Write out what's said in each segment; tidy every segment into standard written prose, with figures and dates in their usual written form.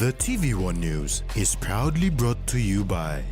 The TV1 News is proudly brought to you by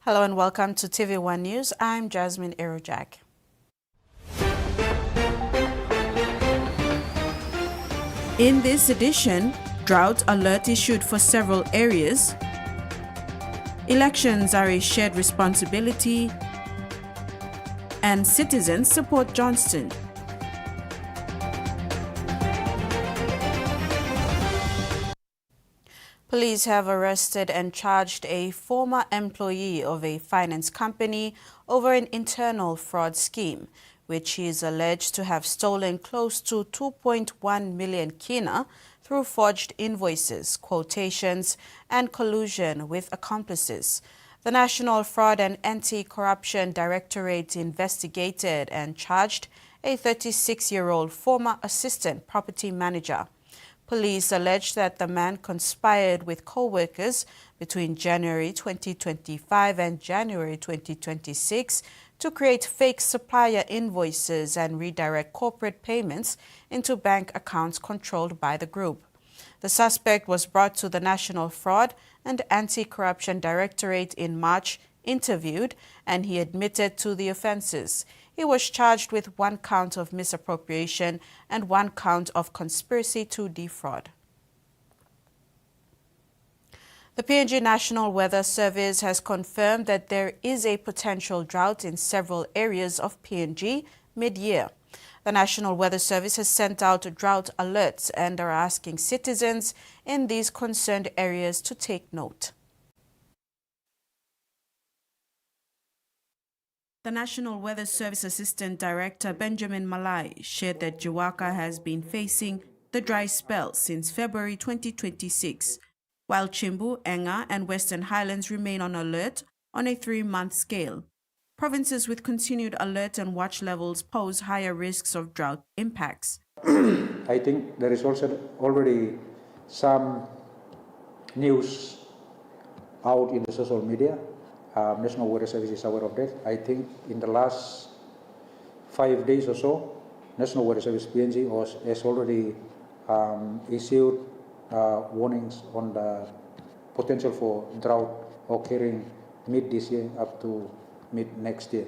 Hello and welcome to TV1 News. I'm Jasmine Erojak. In this edition, drought alert issued for several areas. Elections are a shared responsibility. And citizens support Johnston. Police have arrested and charged a former employee of a finance company over an internal fraud scheme, which he is alleged to have stolen close to 2.1 million kina through forged invoices, quotations, and collusion with accomplices. The National Fraud and Anti-Corruption Directorate investigated and charged a 36-year-old former assistant property manager. Police allege that the man conspired with co-workers between January 2025 and January 2026 to create fake supplier invoices and redirect corporate payments into bank accounts controlled by the group. The suspect was brought to the National Fraud and Anti-Corruption Directorate in March, interviewed, and he admitted to the offences. He was charged with 1 count of misappropriation and 1 count of conspiracy to defraud. The PNG National Weather Service has confirmed that there is a potential drought in several areas of PNG mid-year. The National Weather Service has sent out drought alerts and are asking citizens in these concerned areas to take note. The National Weather Service Assistant Director Benjamin Malai shared that Jiwaka has been facing the dry spell since February 2026, while Chimbu, Enga and Western Highlands remain on alert on a 3-month scale. Provinces with continued alert and watch levels pose higher risks of drought impacts. I think there is also already some news out in the social media. National Weather Service is aware of that. I think in the last 5 days or so, National Weather Service PNG has already issued warnings on the potential for drought occurring mid this year up to mid next year.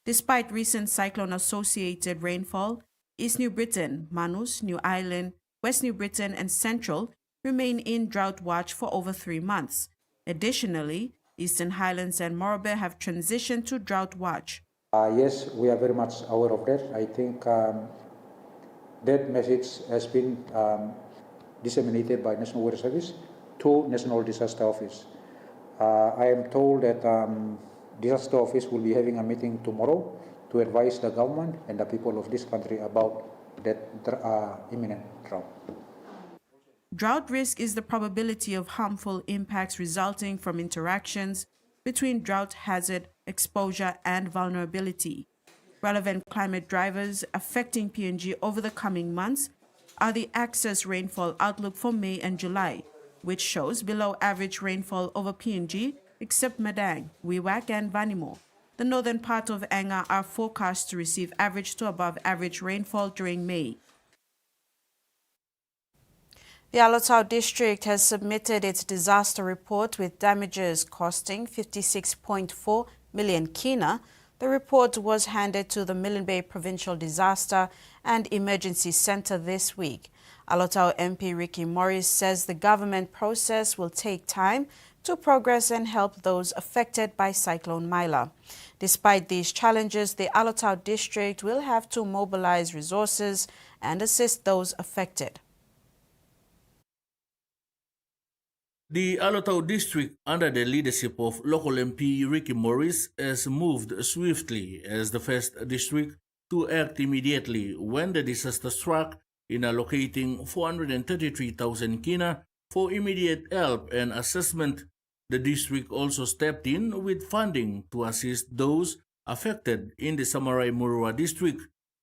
Despite recent cyclone-associated rainfall, East New Britain, Manus, New Ireland, West New Britain and Central remain in drought watch for over 3 months. Additionally, Eastern Highlands and Morobe have transitioned to drought watch. Yes, we are very much aware of that. I think that message has been disseminated by National Weather Service to National Disaster Office. I am told that Disaster Office will be having a meeting tomorrow to advise the government and the people of this country about that imminent drought. Drought risk is the probability of harmful impacts resulting from interactions between drought hazard, exposure, and vulnerability. Relevant climate drivers affecting PNG over the coming months are the excess rainfall outlook for May and July, which shows below average rainfall over PNG except Madang, Wewak and Vanimo. The northern part of Enga are forecast to receive average to above average rainfall during May. The Alotau district has submitted its disaster report with damages costing 56.4 million kina. The report was handed to the Milne Bay Provincial Disaster and Emergency Center this week. Alotau MP Ricky Morris says the government process will take time to progress and help those affected by Cyclone Myla. Despite these challenges, the Alotau district will have to mobilize resources and assist those affected. The Alotau district, under the leadership of local MP Ricky Morris, has moved swiftly as the first district to act immediately when the disaster struck in allocating 433,000 kina for immediate help and assessment. The district also stepped in with funding to assist those affected in the Samarai Murua district.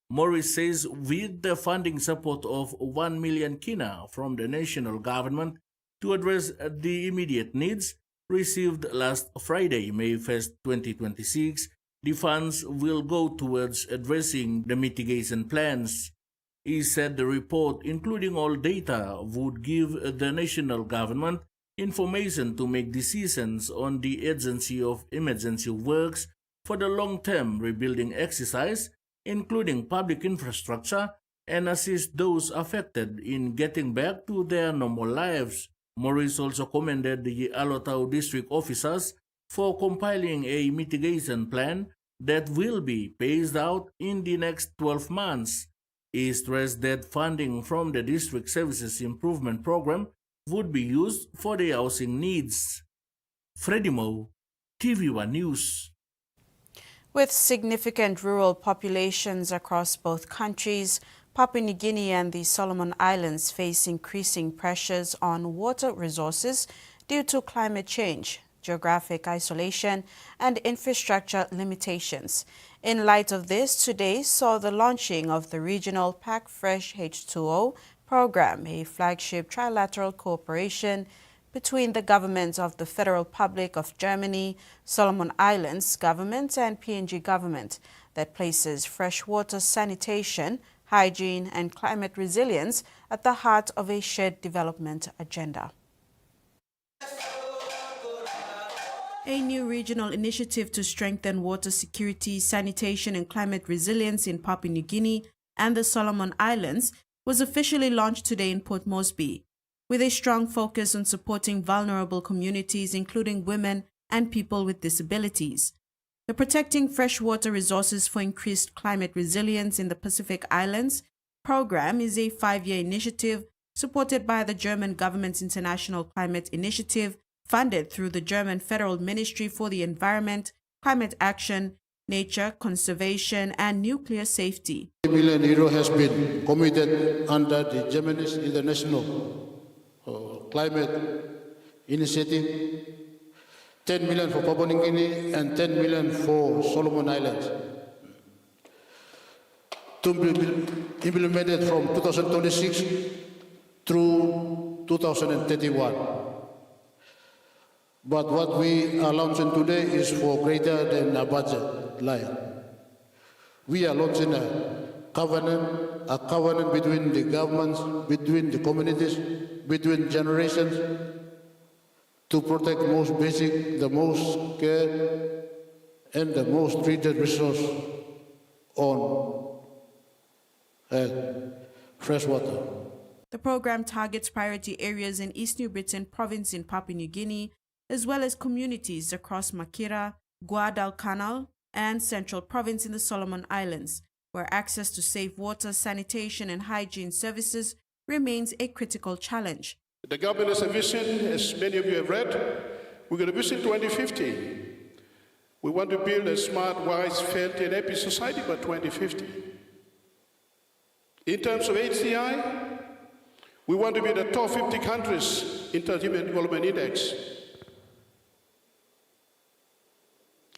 Morris says with the funding support of 1 million kina from the national government to address the immediate needs received last Friday, May 1st, 2026, the funds will go towards addressing the mitigation plans. He said the report, including all data, would give the national government information to make decisions on the urgency of emergency works for the long-term rebuilding exercise, including public infrastructure, and assist those affected in getting back to their normal lives. Morris also commended the Alotau district officers for compiling a mitigation plan that will be phased out in the next 12 months. He stressed that funding from the District Services Improvement Program would be used for the housing needs. Freddie Mo, TVWAN News. With significant rural populations across both countries, Papua New Guinea and the Solomon Islands face increasing pressures on water resources due to climate change, geographic isolation, and infrastructure limitations. In light of this, today saw the launching of the regional Pack Fresh H2O program, a flagship trilateral cooperation between the governments of the Federal Republic of Germany, Solomon Islands government, and PNG government that places freshwater sanitation, hygiene, and climate resilience at the heart of a shared development agenda. A new regional initiative to strengthen water security, sanitation, and climate resilience in Papua New Guinea and the Solomon Islands was officially launched today in Port Moresby, with a strong focus on supporting vulnerable communities, including women and people with disabilities. The Protecting Freshwater Resources for Increased Climate Resilience in the Pacific Islands program is a 5-year initiative supported by the German government's International Climate Initiative, funded through the German Federal Ministry for the Environment, Climate Action, Nature, Conservation, and Nuclear Safety. €1 million has been committed under the Germany's International Climate Initiative, 10 million for Papua New Guinea and 10 million for Solomon Islands, to be implemented from 2026 through 2031. But what we are launching today is for greater than a budget line. We are launching a covenant between the governments, between the communities, between generations, to protect the most basic, the most scarce, and the most treated resource on fresh water. The program targets priority areas in East New Britain province in Papua New Guinea, as well as communities across Makira, Guadalcanal, and Central Province in the Solomon Islands, where access to safe water, sanitation, and hygiene services remains a critical challenge. The government has a vision, as many of you have read. We're going to vision 2050. We want to build a smart, wise, healthy, and happy society by 2050. In terms of HDI, we want to be the top 50 countries in terms of Human Development Index.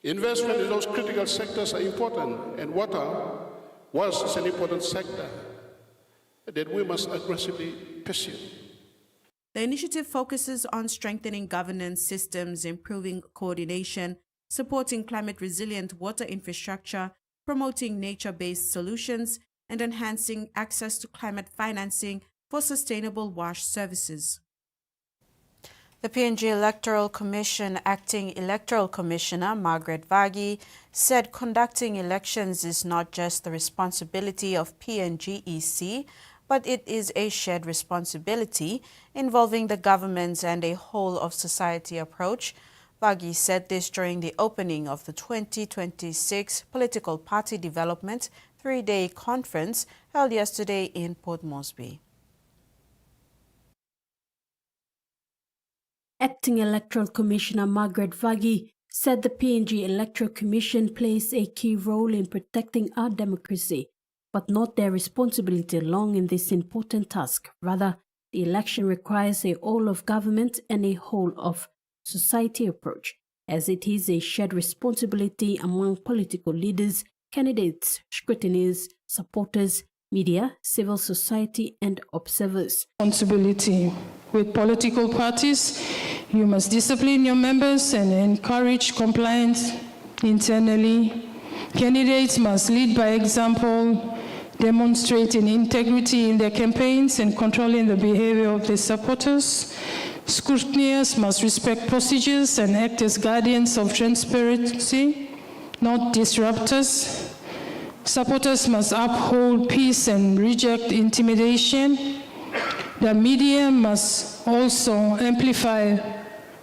Investment in those critical sectors are important, and water was an important sector. that we must aggressively pursue. The initiative focuses on strengthening governance systems, improving coordination, supporting climate-resilient water infrastructure, promoting nature-based solutions, and enhancing access to climate financing for sustainable wash services. The PNG Electoral Commission Acting Electoral Commissioner Margaret Vagi said conducting elections is not just the responsibility of PNG EC, but it is a shared responsibility involving the government and a whole-of-society approach. Vagi said this during the opening of the 2026 Political Party Development 3-day conference held yesterday in Port Moresby. Acting Electoral Commissioner Margaret Vagi said the PNG Electoral Commission plays a key role in protecting our democracy, but not their responsibility alone in this important task. Rather, the election requires a whole-of-government and a whole-of-society approach, as it is a shared responsibility among political leaders, candidates, scrutineers, supporters, media, civil society, and observers. Responsibility. With political parties, you must discipline your members and encourage compliance internally. Candidates must lead by example, demonstrating integrity in their campaigns and controlling the behavior of their supporters. Scrutineers must respect procedures and act as guardians of transparency, not disruptors. Supporters must uphold peace and reject intimidation. The media must also amplify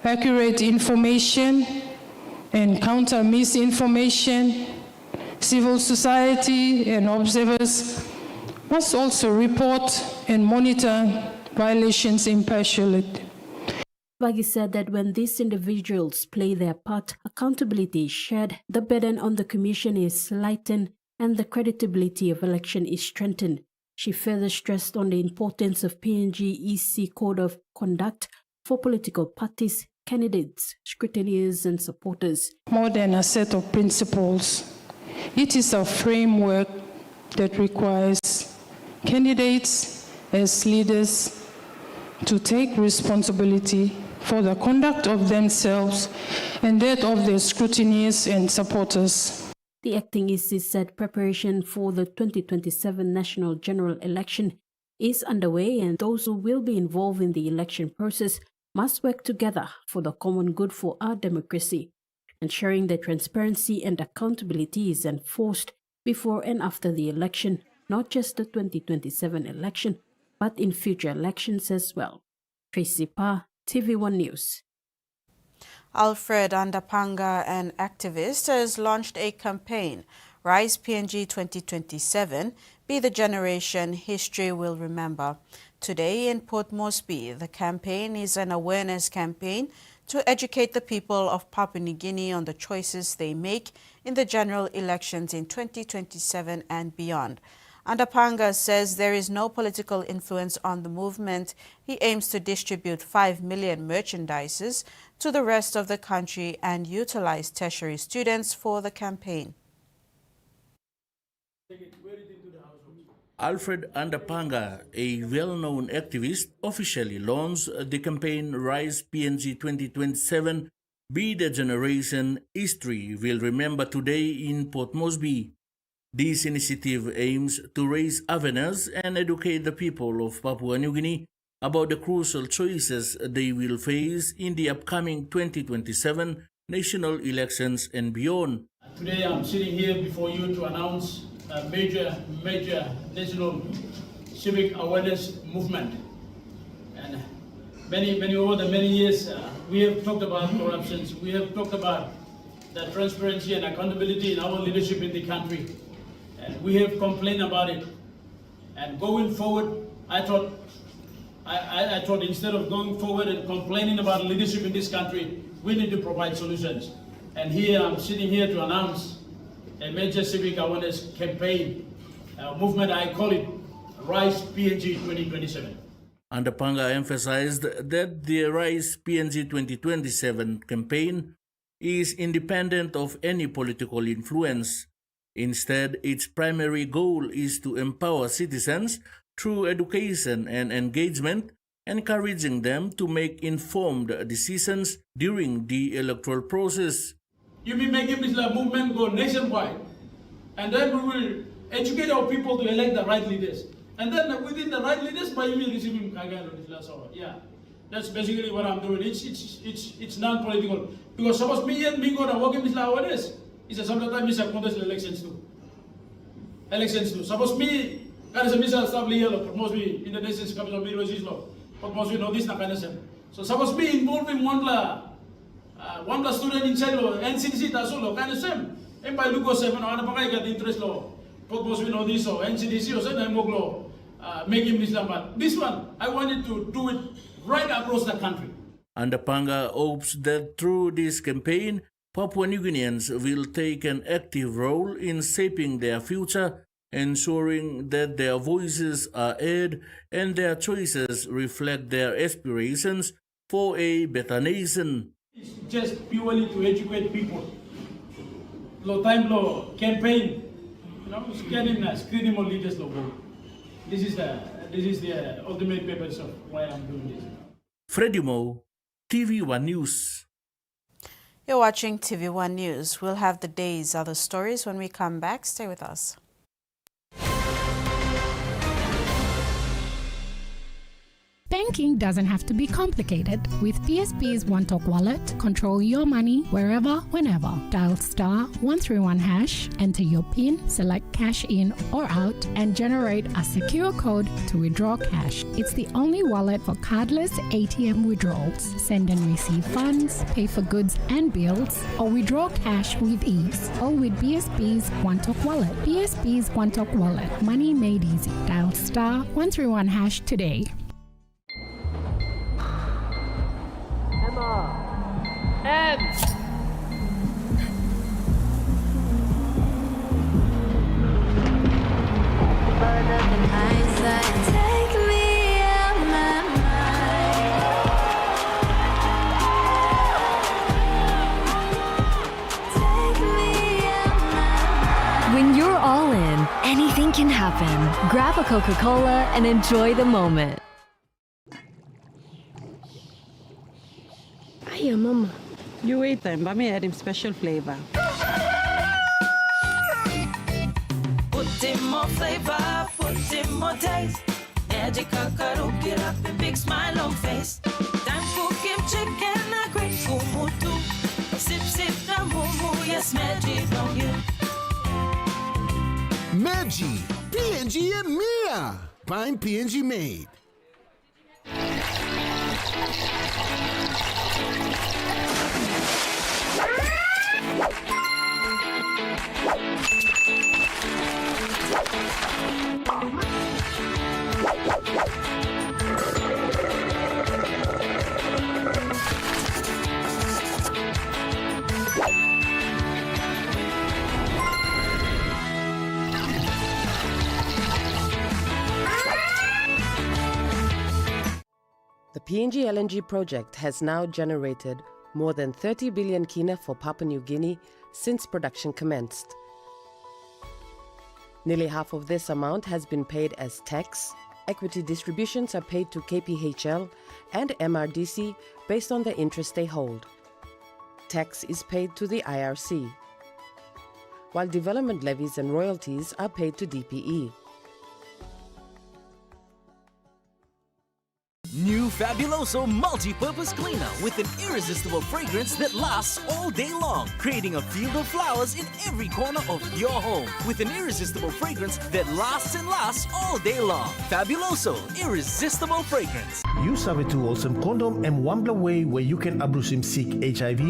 accurate information and counter misinformation. Civil society and observers must also report and monitor violations impartially. Vagi said that when these individuals play their part, accountability is shared, the burden on the Commission is lightened, and the credibility of election is strengthened. She further stressed on the importance of PNG EC Code of Conduct for political parties, candidates, scrutineers, and supporters. More than a set of principles, it is a framework that requires candidates as leaders to take responsibility for the conduct of themselves and that of their scrutineers and supporters. The acting EC said preparation for the 2027 National General Election is underway, and those who will be involved in the election process must work together for the common good for our democracy, ensuring that transparency and accountability is enforced before and after the election, not just the 2027 election, but in future elections as well. Tracy Pa, TV1 News. Alfred Andapanga, an activist, has launched a campaign, Rise PNG 2027, Be the Generation History Will Remember. Today in Port Moresby, the campaign is an awareness campaign to educate the people of Papua New Guinea on the choices they make in the general elections in 2027 and beyond. Andapanga says there is no political influence on the movement. He aims to distribute 5 million merchandises to the rest of the country and utilize tertiary students for the campaign. Alfred Andapanga, a well-known activist, officially launched the campaign Rise PNG 2027, Be the Generation History Will Remember today in Port Moresby. This initiative aims to raise awareness and educate the people of Papua New Guinea about the crucial choices they will face in the upcoming 2027 national elections and beyond. Today I'm sitting here before you to announce a major national civic awareness movement. And over the many years, we have talked about corruptions, we have talked about the transparency and accountability in our leadership in the country. And we have complained about it. And going forward, I thought instead of going forward and complaining about leadership in this country, we need to provide solutions. And here I'm sitting here to announce a major civic awareness campaign, a movement, I call it Rise PNG 2027. Andapanga emphasized that the Rise PNG 2027 campaign is independent of any political influence. Instead, its primary goal is to empower citizens through education and engagement, encouraging them to make informed decisions during the electoral process. You be making this movement go nationwide, and then we will educate our people to elect the right leaders. And then within the right leaders, by me receiving yeah, that's basically what I'm doing. It's non-political because suppose me and me go to work in this awareness. It's a sometimes it's a contest elections too. Suppose me kind of missile stuff here, but most be in the nation's capital, me resist law. But most we know this na kind of same. So suppose me involving one student inside law, NCDC taso kind of same. And by look of seven, ano pa kayo got interest law. But most we know this law, NCDC or something law, making this but this one, I wanted to do it right across the country. Andapanga hopes that through this campaign, Papua New Guineans will take an active role in shaping their future, ensuring that their voices are heard and their choices reflect their aspirations for a better nation. It's just purely to educate people. Low time law campaign, screening more leaders law. This is the ultimate purpose of why I'm doing this. Freddie Mo, TVWAN News. You're watching TV1 News. We'll have the day's other stories when we come back. Stay with us. Banking doesn't have to be complicated. With PSP's One Talk Wallet, control your money wherever, whenever. Dial *131#, enter your PIN, select cash in or out, and generate a secure code to withdraw cash. It's the only wallet for cardless ATM withdrawals. Send and receive funds, pay for goods and bills, or withdraw cash with ease. All with PSP's One Talk Wallet. PSP's One Talk Wallet. Money made easy. Dial *131# today. And take me out my mind. When you're all in, anything can happen. Grab a Coca-Cola and enjoy the moment. Hiya, Mama. You wait then, but me add him special flavor. Put in more flavor, put in more taste. Magic Kakaru, get up a big smile on face. Time for kimchi and a great kumutu. Sip, sip, na mumu, yes, magic on you. Maggi, PNG and Mia. Find PNG made. The PNG LNG project has now generated more than 30 billion kina for Papua New Guinea since production commenced. Nearly half of this amount has been paid as tax. Equity distributions are paid to KPHL and MRDC based on the interest they hold. Tax is paid to the IRC, while development levies and royalties are paid to DPE. New Fabuloso multi-purpose cleaner with an irresistible fragrance that lasts all day long, creating a field of flowers in every corner of your home with an irresistible fragrance that lasts and lasts all day long. Fabuloso irresistible fragrance. You sabi to awesome condom and one way where you can abuse him seek HIV,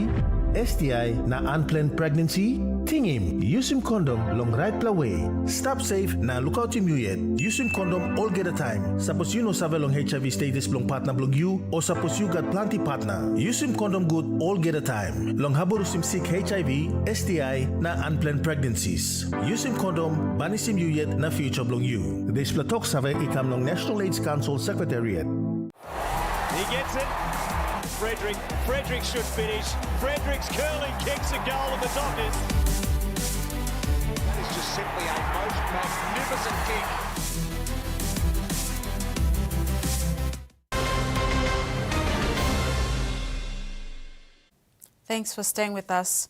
STI na unplanned pregnancy. Tingim, use him condom long right way. Stop safe na look out him you yet. Use him condom all get a time. Suppose you know save long HIV status long partner blog you or suppose you got plenty partner. Use him condom good all get a time. Long haborus him seek HIV, STI na unplanned pregnancies. Use him condom banis him you yet na future blog you. This platok save ikam long National AIDS Council Secretariat. He gets it. Frederick should finish. Frederick's curling kicks a goal at the top is. That is just simply a most magnificent kick. Thanks for staying with us.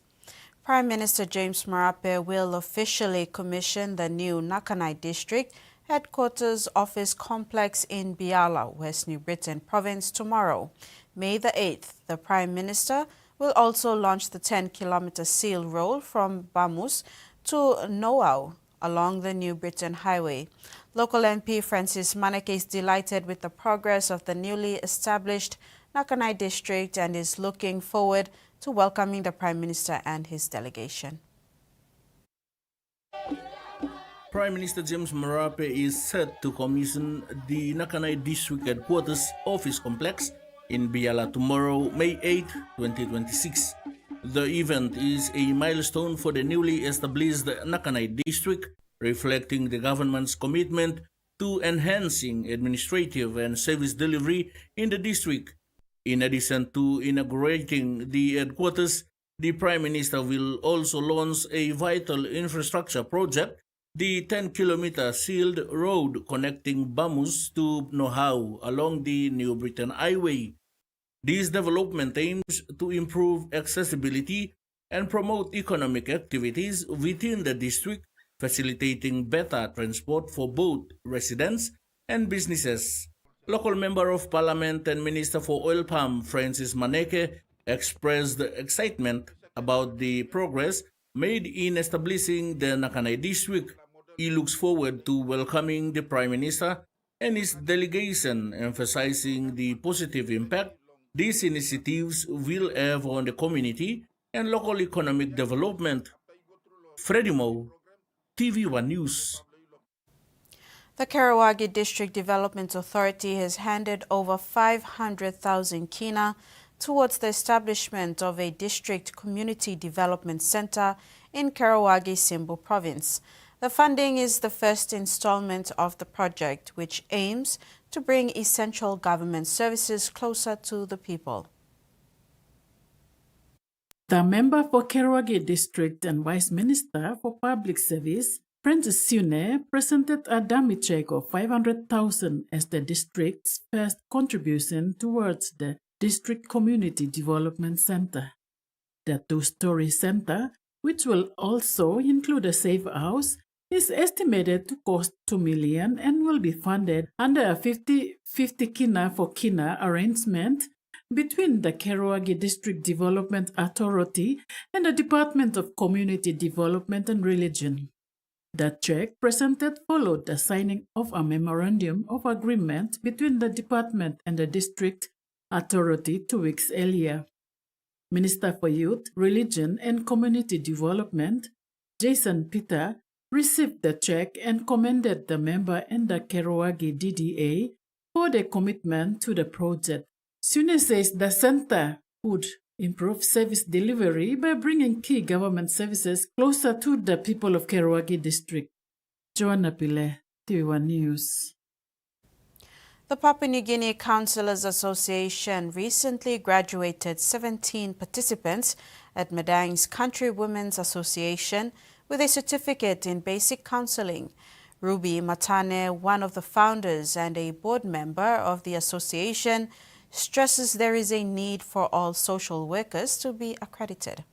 Prime Minister James Marape will officially commission the new Nakanai District Headquarters Office Complex in Biala, West New Britain Province tomorrow. May the 8th, the Prime Minister will also launch the 10-kilometer seal road from Bamus to Noau along the New Britain Highway. Local MP Francis Maneke is delighted with the progress of the newly established Nakanai District and is looking forward to welcoming the Prime Minister and his delegation. Prime Minister James Marape is set to commission the Nakanai District Headquarters Office Complex in Biala tomorrow, May 8, 2026. The event is a milestone for the newly established Nakanai District, reflecting the government's commitment to enhancing administrative and service delivery in the district. In addition to inaugurating the headquarters, the Prime Minister will also launch a vital infrastructure project, the 10-kilometer sealed road connecting Bamus to Nohau along the New Britain Highway. This development aims to improve accessibility and promote economic activities within the district, facilitating better transport for both residents and businesses. Local Member of Parliament and Minister for Oil Palm Francis Maneke expressed excitement about the progress made in establishing the Nakanai District. He looks forward to welcoming the Prime Minister and his delegation, emphasizing the positive impact these initiatives will have on the community and local economic development. Freddie Mo, TVWAN News. The Kerowagi District Development Authority has handed over 500,000 kina towards the establishment of a district community development center in Kerowagi, Simbu Province. The funding is the first installment of the project, which aims to bring essential government services closer to the people. The member for Kerowagi District and Vice Minister for Public Service, Francis Sune, presented a dummy check of 500,000 as the district's first contribution towards the District Community Development Center. The two-story center, which will also include a safe house, is estimated to cost $2 million and will be funded under a 50-50 kina for kina arrangement between the Kerowagi District Development Authority and the Department of Community Development and Religion. The check presented followed the signing of a memorandum of agreement between the department and the district authority 2 weeks earlier. Minister for Youth, Religion and Community Development, Jason Peter, received the check and commended the member and the Kerowagi DDA for their commitment to the project. Sune says the center would improve service delivery by bringing key government services closer to the people of Kerowagi District. Joanna Pile, TVWAN News. The Papua New Guinea Councillors Association recently graduated 17 participants at Madang's Country Women's Association with a certificate in basic counseling. Ruby Matane, one of the founders and a board member of the association, stresses there is a need for all social workers to be accredited.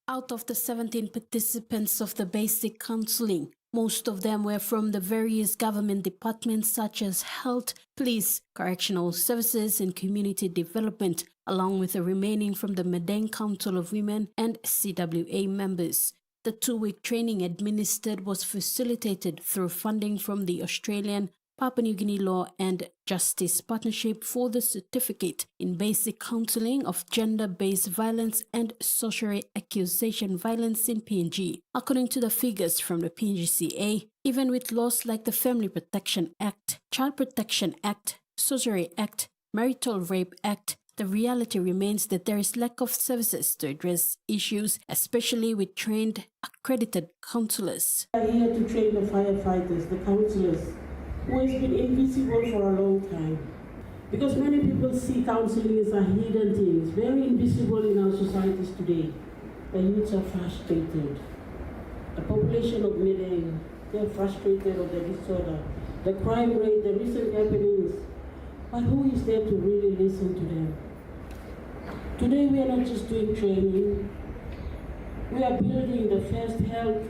Out of the 17 participants of the basic counseling, most of them were from the various government departments such as health, police, correctional services, and community development, along with the remaining from the Madang Council of Women and CWA members. The 2-week training administered was facilitated through funding from the Australian Papua New Guinea Law and Justice Partnership for the Certificate in Basic Counseling of Gender-Based Violence and Sorcery Accusation Violence in PNG. According to the figures from the PNGCA, even with laws like the Family Protection Act, Child Protection Act, Sorcery Act, Marital Rape Act, the reality remains that there is lack of services to address issues, especially with trained, accredited counselors. We are here to train the firefighters, the counselors, who has been invisible for a long time. Because many people see counseling as a hidden thing, it's very invisible in our societies today. The youths are frustrated. The population of Midang, they're frustrated of the disorder, the crime rate, the recent happenings. But who is there to really listen to them? Today we are not just doing training, we are building the first health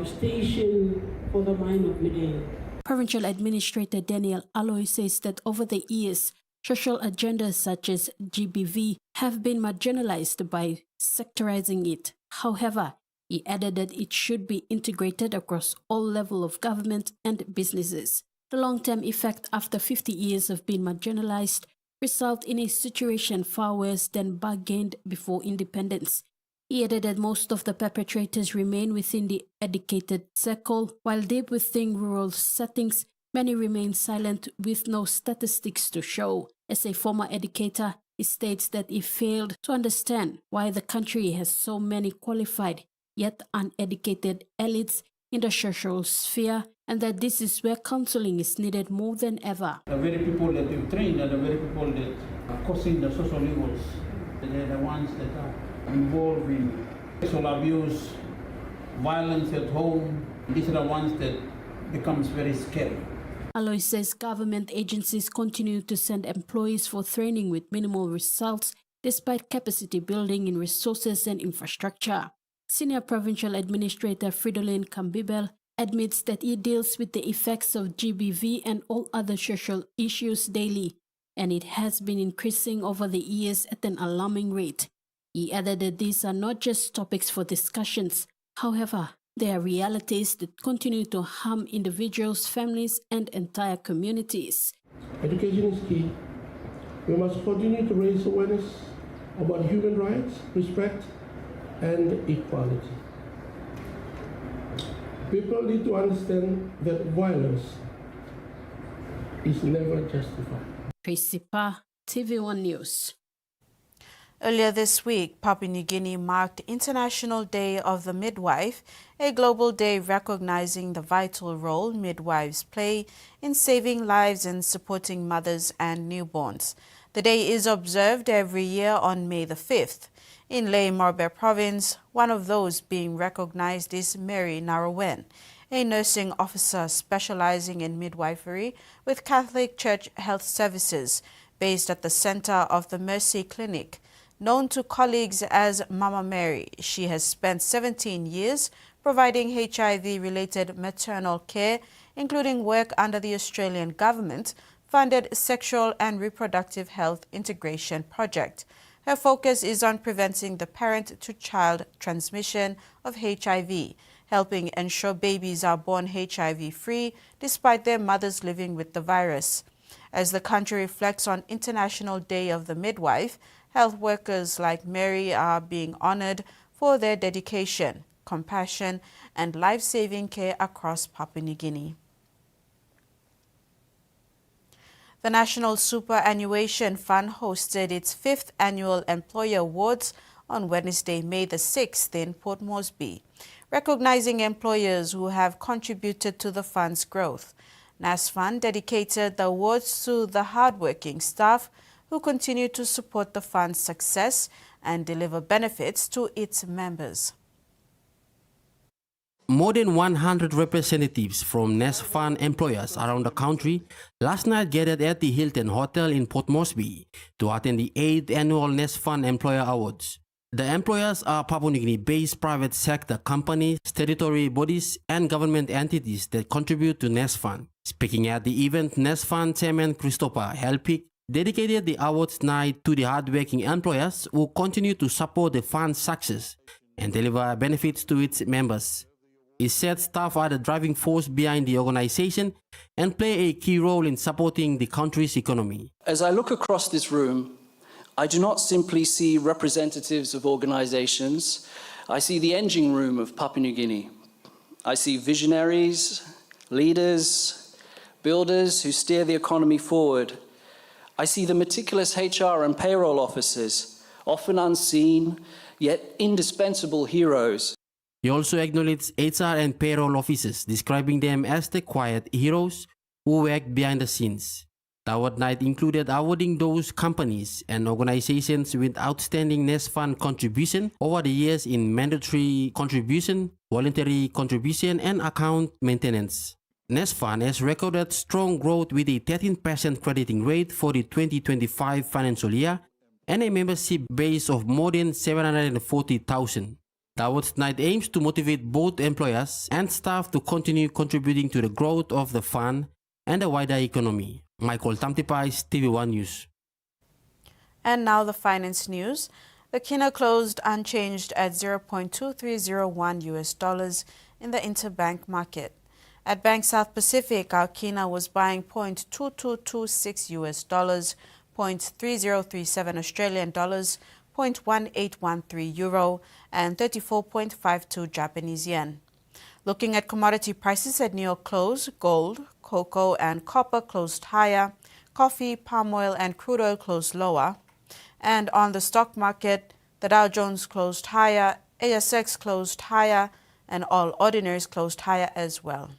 station for the mine of Midang. Provincial Administrator Daniel Aloy says that over the years, social agendas such as GBV have been marginalized by sectorizing it. However, he added that it should be integrated across all levels of government and businesses. The long-term effect after 50 years of being marginalized result in a situation far worse than bargained before independence. He added that most of the perpetrators remain within the educated circle, while deep within rural settings, many remain silent with no statistics to show. As a former educator, he states that he failed to understand why the country has so many qualified yet uneducated elites in the social sphere, and that this is where counseling is needed more than ever. The very people that you train are the very people that are causing the social evils. They're the ones that are involved in sexual abuse, violence at home. These are the ones that becomes very scary. Aloy says government agencies continue to send employees for training with minimal results despite capacity building in resources and infrastructure. Senior Provincial Administrator Fridolin Kambibel admits that he deals with the effects of GBV and all other social issues daily, and it has been increasing over the years at an alarming rate. He added that these are not just topics for discussions. However, they are realities that continue to harm individuals, families, and entire communities. Education is key. We must continue to raise awareness about human rights, respect, and equality. People need to understand that violence is never justified. Tracy Pa, TV1 News. Earlier this week, Papua New Guinea marked International Day of the Midwife, a global day recognizing the vital role midwives play in saving lives and supporting mothers and newborns. The day is observed every year on May the 5th. In Lae Morbe Province, one of those being recognized is Mary Narawen, a nursing officer specializing in midwifery with Catholic Church Health Services, based at the center of the Mercy Clinic. Known to colleagues as Mama Mary, she has spent 17 years providing HIV-related maternal care, including work under the Australian government-funded Sexual and Reproductive Health Integration Project. Her focus is on preventing the parent-to-child transmission of HIV, helping ensure babies are born HIV-free despite their mothers living with the virus. As the country reflects on International Day of the Midwife, health workers like Mary are being honored for their dedication, compassion, and life-saving care across Papua New Guinea. The National Superannuation Fund hosted its 5th Annual Employer Awards on Wednesday, May the 6th in Port Moresby, recognizing employers who have contributed to the fund's growth. Nasfund dedicated the awards to the hardworking staff who continue to support the fund's success and deliver benefits to its members. More than 100 representatives from Nasfund employers around the country last night gathered at the Hilton Hotel in Port Moresby to attend the 8th Annual Nasfund Employer Awards. The employers are Papua New Guinea-based private sector companies, statutory bodies, and government entities that contribute to Nasfund. Speaking at the event, Nasfund Chairman Christopher Helpik dedicated the awards night to the hardworking employers who continue to support the fund's success and deliver benefits to its members. He said staff are the driving force behind the organization and play a key role in supporting the country's economy. As I look across this room, I do not simply see representatives of organizations. I see the engine room of Papua New Guinea. I see visionaries, leaders, builders who steer the economy forward. I see the meticulous HR and payroll officers, often unseen, yet indispensable heroes. He also acknowledged HR and payroll officers, describing them as the quiet heroes who work behind the scenes. Drought night included awarding those companies and organizations with outstanding Nasfund contribution over the years in mandatory contribution, voluntary contribution, and account maintenance. Nasfund has recorded strong growth with a 13% crediting rate for the 2025 financial year and a membership base of more than 740,000. Drought night aims to motivate both employers and staff to continue contributing to the growth of the fund and the wider economy. Michael Tamtipais, TV1 News. And now the finance news. The kina closed unchanged at 0.2301 US dollars in the interbank market. At Bank South Pacific, our kina was buying 0.2226 US dollars, 0.3037 Australian dollars, 0.1813 euro, and 34.52 Japanese yen. Looking at commodity prices at New York close, gold, cocoa, and copper closed higher, coffee, palm oil, and crude oil closed lower. And on the stock market, the Dow Jones closed higher, ASX closed higher, and all ordinaries closed higher as well.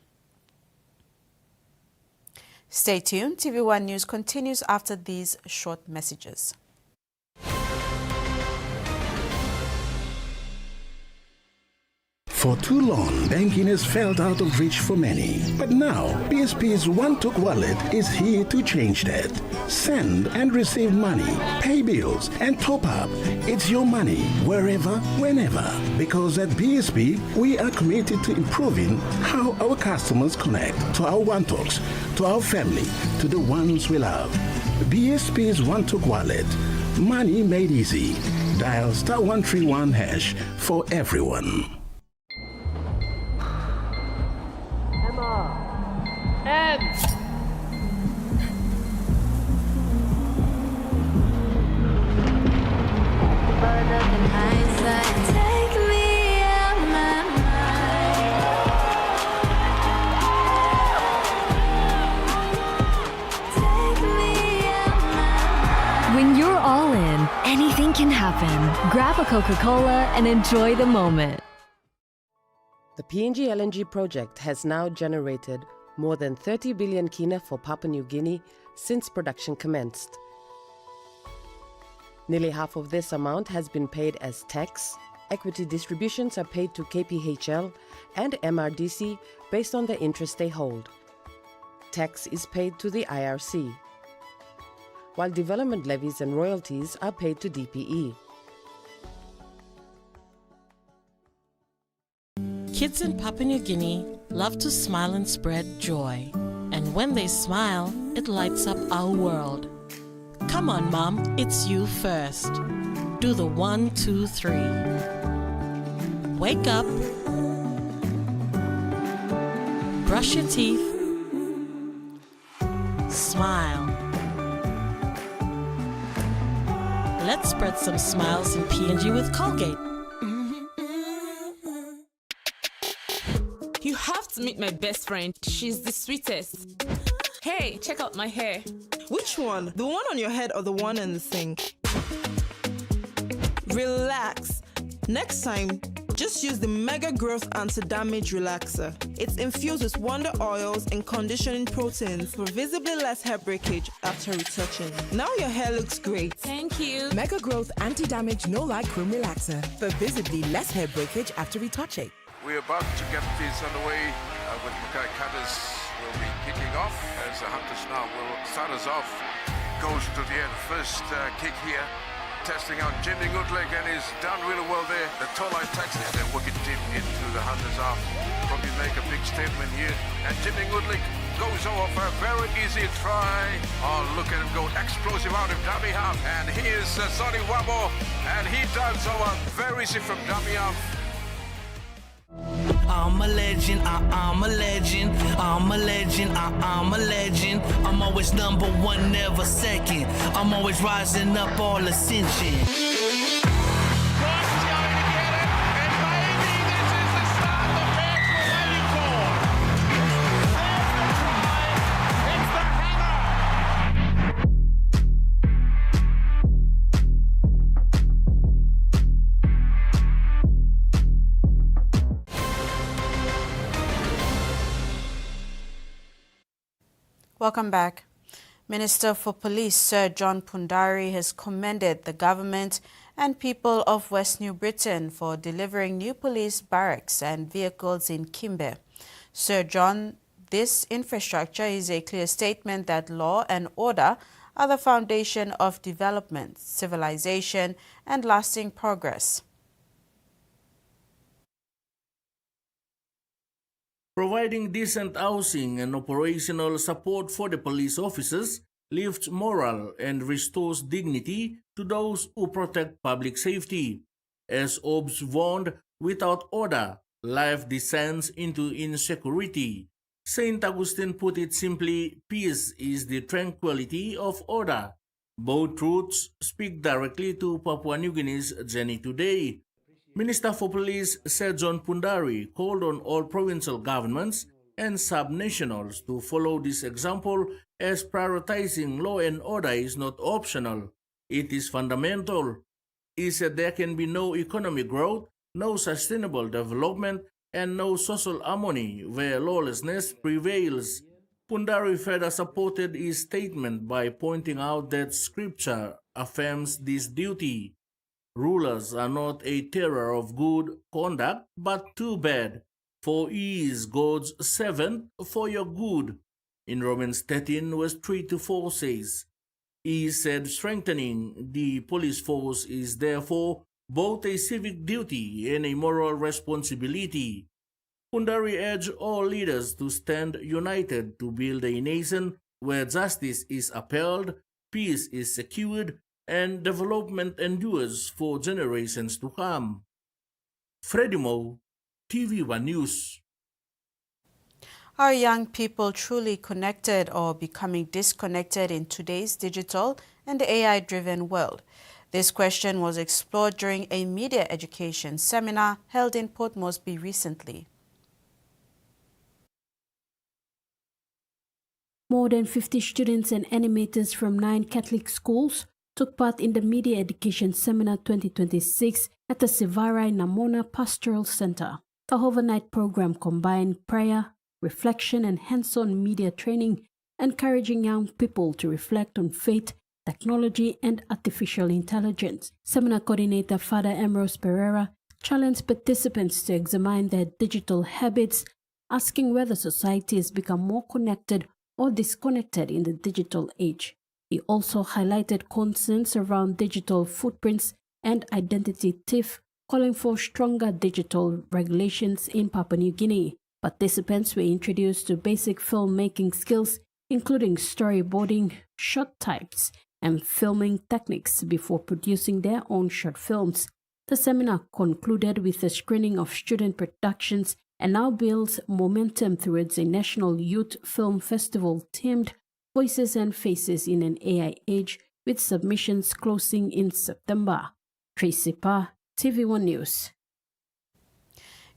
Stay tuned. TV1 News continues after these short messages. For too long, banking has felt out of reach for many. But now, PSP's OneTalk wallet is here to change that. Send and receive money, pay bills, and top up. It's your money, wherever, whenever. Because at PSP, we are committed to improving how our customers connect to our OneTalks, to our family, to the ones we love. PSP's OneTalk wallet. Money made easy. Dial *131# for everyone. When you're all in, anything can happen. Grab a Coca-Cola and enjoy the moment. The PNG LNG project has now generated more than 30 billion kina for Papua New Guinea since production commenced. Nearly half of this amount has been paid as tax. Equity distributions are paid to KPHL and MRDC based on the interest they hold. Tax is paid to the IRC, while development levies and royalties are paid to DPE. Kids in Papua New Guinea love to smile and spread joy. And when they smile, it lights up our world. Come on, Mom, it's you first. Do the 1, 2, 3. Wake up. Brush your teeth. Smile. Let's spread some smiles in PNG with Colgate. You have to meet my best friend. She's the sweetest. Hey, check out my hair. Which one? The one on your head or the one in the sink? Relax. Next time, just use the Mega Growth Anti-Damage Relaxer. It's infused with wonder oils and conditioning proteins for visibly less hair breakage after retouching. Now your hair looks great. Thank you. Mega Growth Anti-Damage No-Light Cream Relaxer for visibly less hair breakage after retouching. We're about to get this underway with Mackay Cutters will be kicking off as the Hunters now will start us off. Goes to the end, first kick here. Testing out Jimmy Goodleg and he's done really well there. The Tolai takes it. They're working deep into the Hunters half. Probably make a big statement here. And Jimmy Goodleg goes over for a very easy try. Oh, look at him go explosive out of dummy half. And here's Sonny Wabo and he does over very easy from dummy half. I'm a legend, I'm a legend, I'm a legend, I'm a legend. I'm always number one, never second. I'm always rising up all ascension. Welcome back. Minister for Police Sir John Pundari has commended the government and people of West New Britain for delivering new police barracks and vehicles in Kimbe. Sir John, this infrastructure is a clear statement that law and order are the foundation of development, civilization, and lasting progress. Providing decent housing and operational support for the police officers lifts morale and restores dignity to those who protect public safety. As Obbs warned, without order, life descends into insecurity. St. Augustine put it simply, peace is the tranquility of order. Both truths speak directly to Papua New Guinea's journey today. Minister for Police Sir John Pundari called on all provincial governments and sub-nationals to follow this example, as prioritizing law and order is not optional. It is fundamental. He said there can be no economic growth, no sustainable development, and no social harmony where lawlessness prevails. Pundari further supported his statement by pointing out that Scripture affirms this duty. Rulers are not a terror of good conduct, but too bad, for he is God's servant for your good. In Romans 13, verse 3-4 says, he said strengthening the police force is therefore both a civic duty and a moral responsibility. Pundari urged all leaders to stand united to build a nation where justice is upheld, peace is secured, and development endures for generations to come. Freddie Mo, TVWAN News. Are young people truly connected or becoming disconnected in today's digital and AI-driven world? This question was explored during a media education seminar held in Port Moresby recently. More than 50 students and animators from 9 Catholic schools took part in the Media Education Seminar 2026 at the Sivarai Namona Pastoral Center. The overnight program combined prayer, reflection, and hands-on media training, encouraging young people to reflect on faith, technology, and artificial intelligence. Seminar coordinator Father Ambrose Pereira challenged participants to examine their digital habits, asking whether society has become more connected or disconnected in the digital age. He also highlighted concerns around digital footprints and identity theft, calling for stronger digital regulations in Papua New Guinea. Participants were introduced to basic filmmaking skills, including storyboarding, shot types, and filming techniques before producing their own short films. The seminar concluded with a screening of student productions and now builds momentum towards a national youth film festival themed Voices and Faces in an AI Age, with submissions closing in September. Tracy Pa, TV1 News.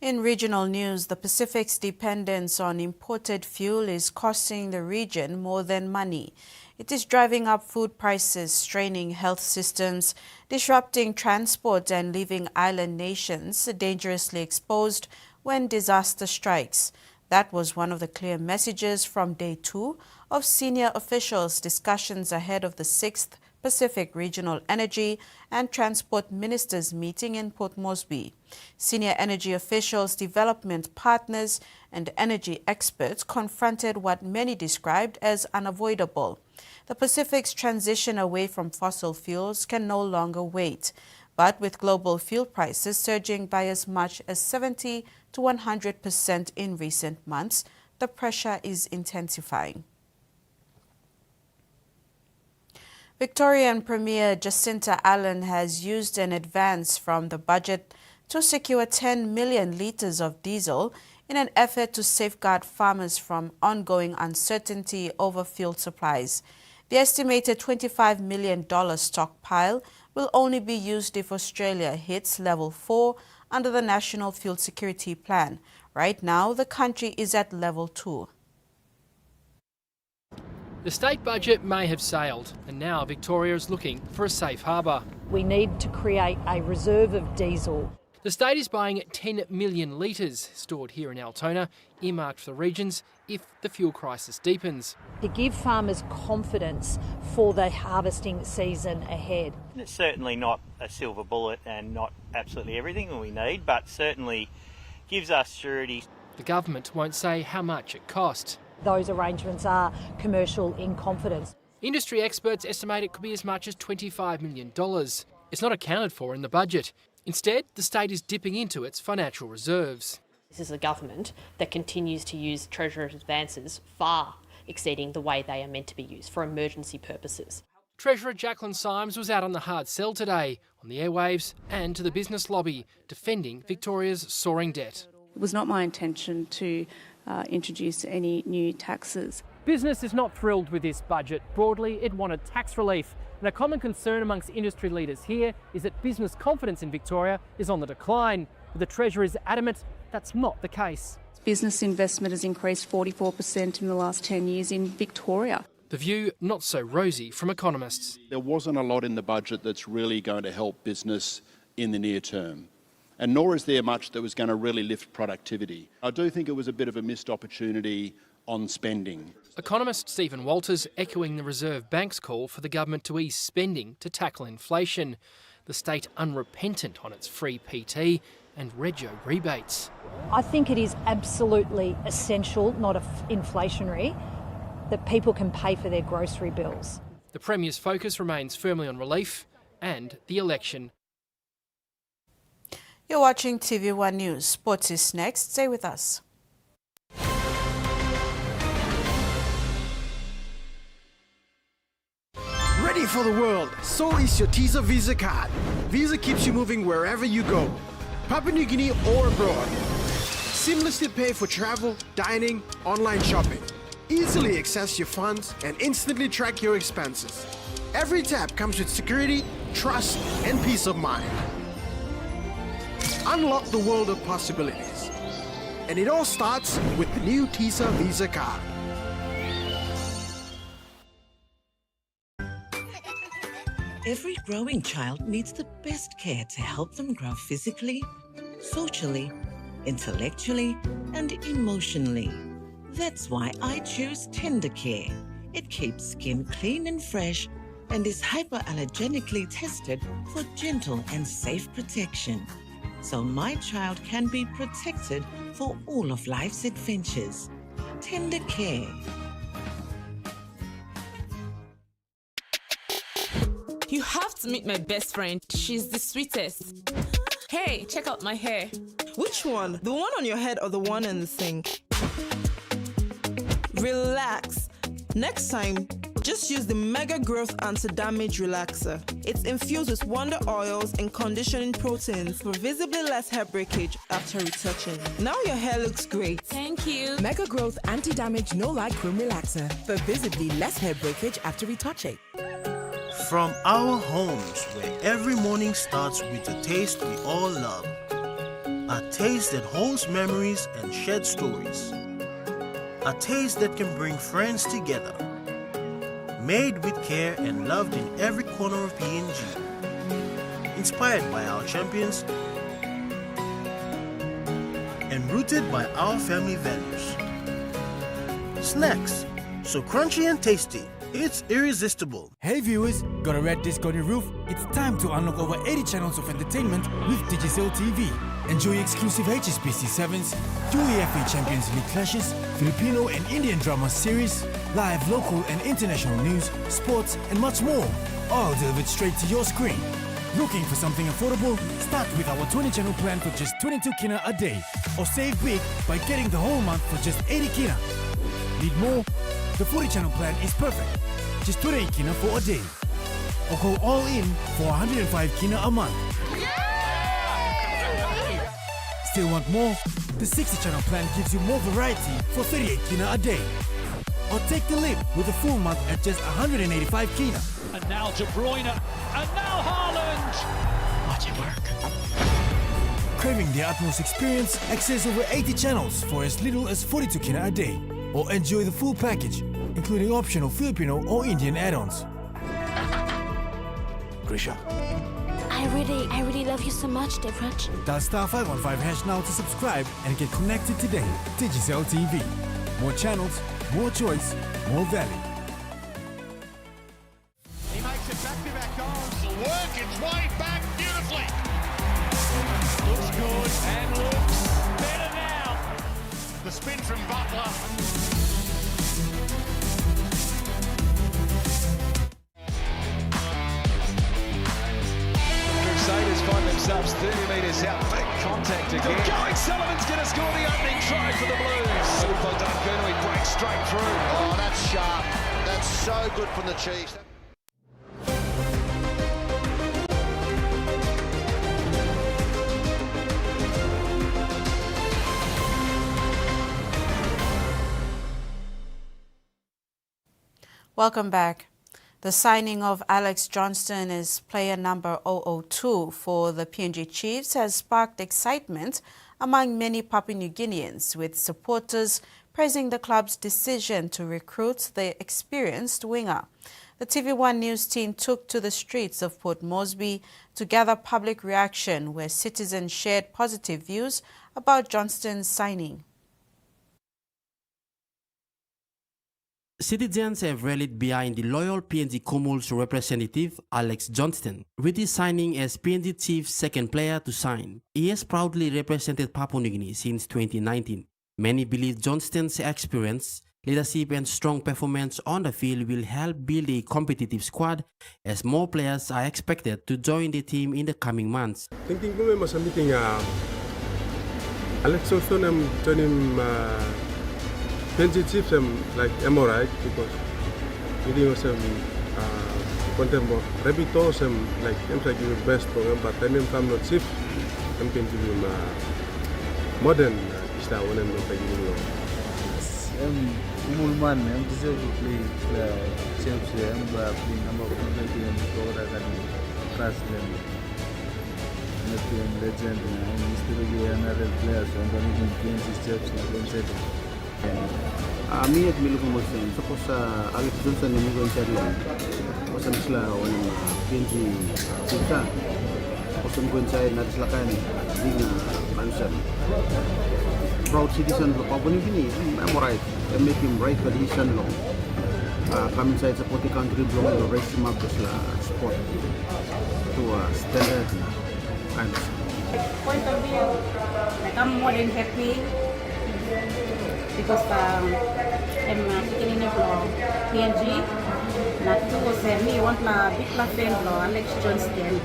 In regional news, the Pacific's dependence on imported fuel is costing the region more than money. It is driving up food prices, straining health systems, disrupting transport, and leaving island nations dangerously exposed when disaster strikes. That was one of the clear messages from Day 2 of senior officials' discussions ahead of the 6th Pacific Regional Energy and Transport Ministers meeting in Port Moresby. Senior energy officials, development partners, and energy experts confronted what many described as unavoidable. The Pacific's transition away from fossil fuels can no longer wait. But with global fuel prices surging by as much as 70 to 100% in recent months, the pressure is intensifying. Victorian Premier Jacinta Allen has used an advance from the budget to secure 10 million litres of diesel in an effort to safeguard farmers from ongoing uncertainty over fuel supplies. The estimated $25 million stockpile will only be used if Australia hits level 4 under the National Fuel Security Plan. Right now, the country is at level 2. The state budget may have sailed, and now Victoria is looking for a safe harbour. We need to create a reserve of diesel. The state is buying 10 million litres stored here in Altona, earmarked for the regions if the fuel crisis deepens. To give farmers confidence for the harvesting season ahead. It's certainly not a silver bullet and not absolutely everything we need, but certainly gives us surety. The government won't say how much it cost. Those arrangements are commercial in confidence. Industry experts estimate it could be as much as $25 million. It's not accounted for in the budget. Instead, the state is dipping into its financial reserves. This is a government that continues to use Treasurer's advances far exceeding the way they are meant to be used for emergency purposes. Treasurer Jacqueline Symes was out on the hard sell today, on the airwaves and to the business lobby, defending Victoria's soaring debt. It was not my intention to introduce any new taxes. Business is not thrilled with this budget. Broadly, it wanted tax relief. And a common concern amongst industry leaders here is that business confidence in Victoria is on the decline. But the Treasurer is adamant that's not the case. Business investment has increased 44% in the last 10 years in Victoria. The view not so rosy from economists. There wasn't a lot in the budget that's really going to help business in the near term. And nor is there much that was going to really lift productivity. I do think it was a bit of a missed opportunity on spending. Economist Stephen Walters echoing the Reserve Bank's call for the government to ease spending to tackle inflation. The state unrepentant on its free PT and rego rebates. I think it is absolutely essential, not inflationary, that people can pay for their grocery bills. The Premier's focus remains firmly on relief and the election. You're watching TVWAN News. Sports is next. Stay with us. Ready for the world, so is your TISA Visa card. Visa keeps you moving wherever you go, Papua New Guinea or abroad. Seamlessly pay for travel, dining, online shopping. Easily access your funds and instantly track your expenses. Every tap comes with security, trust and peace of mind. Unlock the world of possibilities. And it all starts with the new TISA Visa card. Every growing child needs the best care to help them grow physically, socially, intellectually, and emotionally. That's why I choose Tender Care. It keeps skin clean and fresh and is hypoallergenically tested for gentle and safe protection. So my child can be protected for all of life's adventures. Tender Care. You have to meet my best friend. She's the sweetest. Hey, check out my hair. Which one? The one on your head or the one in the sink? Relax. Next time, just use the Mega Growth Anti-Damage Relaxer. It's infused with wonder oils and conditioning proteins for visibly less hair breakage after retouching. Now your hair looks great. Thank you. Mega Growth Anti-Damage No Light Cream Relaxer for visibly less hair breakage after retouching. From our homes, where every morning starts with a taste we all love. A taste that holds memories and sheds stories. A taste that can bring friends together. Made with care and loved in every corner of PNG. Inspired by our champions and rooted by our family values. Snacks, so crunchy and tasty. It's irresistible. Hey viewers, got a red disc on your roof? It's time to unlock over 80 channels of entertainment with Digicel TV. Enjoy exclusive HSBC 7s, UEFA Champions League clashes, Filipino and Indian drama series, live local and international news, sports and much more. All delivered straight to your screen. Looking for something affordable? Start with our 20 channel plan for just 22 kina a day. Or save big by getting the whole month for just 80 kina. Need more? The 40 channel plan is perfect. Just 28 kina for a day. Or go all in for 105 kina a month. Still want more? The 60 channel plan gives you more variety for 38 kina a day. Or take the leap with a full month at just 185 kina. And now De Bruyne, and now Haaland! Watch it work. Craving the utmost experience? Access over 80 channels for as little as 42 kina a day. Or enjoy the full package, including optional Filipino or Indian add-ons. Grisha. I really love you so much, Devraj. Dial *515# now to subscribe and get connected today. Digicel TV. More channels, more choice, more value. He makes it back-to-back goals. It'll work its way back beautifully. Looks good and looks better now. The spin from Butler. Crusaders find themselves 30 metres out. Big contact again. Going Sullivan's going to score the opening try for the Blues. Well done, He breaks straight through. Oh, that's sharp. That's so good from the Chiefs. Welcome back. The signing of Alex Johnston as player number 002 for the PNG Chiefs has sparked excitement among many Papua New Guineans, with supporters praising the club's decision to recruit the experienced winger. The TVWAN news team took to the streets of Port Moresby to gather public reaction, where citizens shared positive views about Johnston's signing. Citizens have rallied behind the loyal PNG Comul's representative, Alex Johnston, with his signing as PNG Chiefs' second player to sign. He has proudly represented Papua New Guinea since 2019. Many believe Johnston's experience, leadership and strong performance on the field will help build a competitive squad, as more players are expected to join the team in the coming months. Thinking ko may masabiting Alex Johnston PNG Chiefs like alright because really was content more repito like like the best program, but then come not Chiefs I'm going to be modern style when I'm not playing. Umulman yang bisa play Chiefs yang playing nama pemain yang kau akan trust them. Nothing legend yang mesti yang ada players yang kami PNG Chiefs yang konsep. Ami at milu ko mosen suppose Alex Johnson ni mo inside lang osan sila on PNG Chiefs osan ko inside na sila kan ding mansion proud citizen of Papua New Guinea. I'm right and make him right for his son long come inside support the country belong to raise him up to sport to standard kind of point of view like I'm more than happy because I'm sitting in a PNG. Not to say me want my big fan Alex Johnston.